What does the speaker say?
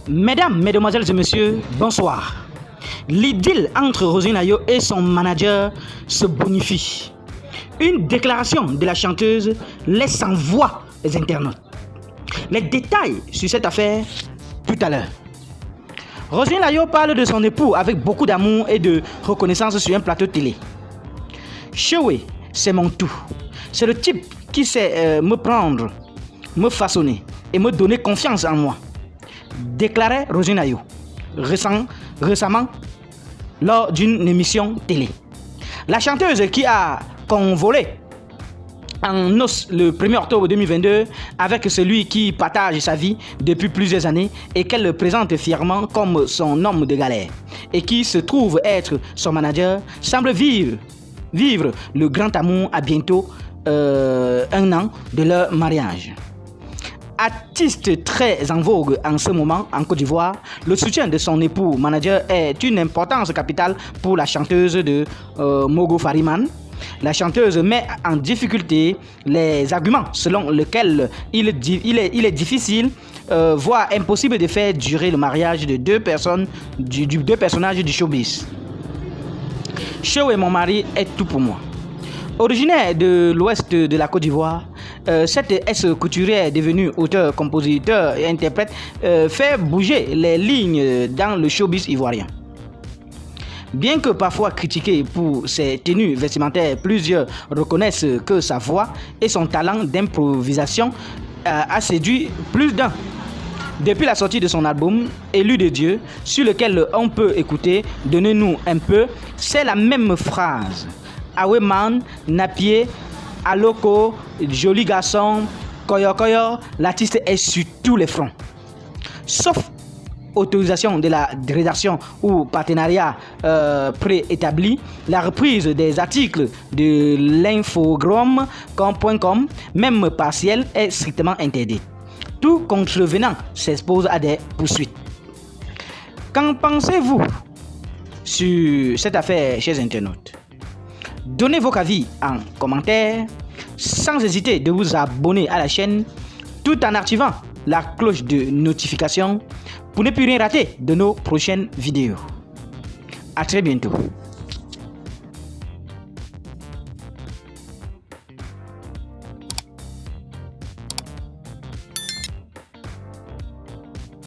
Mesdames, Mesdemoiselles et Messieurs, bonsoir. L'idylle entre Roselyne Ayo et son manager se bonifie. Une déclaration de la chanteuse laisse sans voix les internautes. Les détails sur cette affaire tout à l'heure. Roselyne Ayo parle de son époux avec beaucoup d'amour et de reconnaissance sur un plateau de télé. Shewe, c'est mon tout. C'est le type qui sait me prendre, me façonner et me donner confiance en moi, déclarait Roselyne Ayo récemment lors d'une émission télé. La chanteuse qui a convolé en os le 1er octobre 2022 avec celui qui partage sa vie depuis plusieurs années et qu'elle présente fièrement comme son homme de galère et qui se trouve être son manager semble vivre le grand amour à bientôt un an de leur mariage. Artiste très en vogue en ce moment en Côte d'Ivoire, le soutien de son époux manager est une importance capitale pour la chanteuse de Mogo Fariman. La chanteuse met en difficulté les arguments selon lesquels il est difficile, voire impossible de faire durer le mariage de deux personnages du showbiz. Shewe, mon mari, est tout pour moi. Originaire de l'ouest de la Côte d'Ivoire, cette ex-couturière devenue auteur, compositeur et interprète fait bouger les lignes dans le showbiz ivoirien. Bien que parfois critiquée pour ses tenues vestimentaires, plusieurs reconnaissent que sa voix et son talent d'improvisation a séduit plus d'un. Depuis la sortie de son album Élu de Dieu, sur lequel on peut écouter Donnez-nous un peu, c'est la même phrase. Aweman, Napier, Aloko, Joli Garçon, Koyo Koyo, l'artiste est sur tous les fronts. Sauf autorisation de la rédaction ou partenariat préétabli, la reprise des articles de l'infogramme.com, même partielle, est strictement interdite. Tout contrevenant s'expose à des poursuites. Qu'en pensez-vous sur cette affaire, chers internautes? Donnez vos avis en commentaire, sans hésiter de vous abonner à la chaîne, tout en activant la cloche de notification pour ne plus rien rater de nos prochaines vidéos. À très bientôt.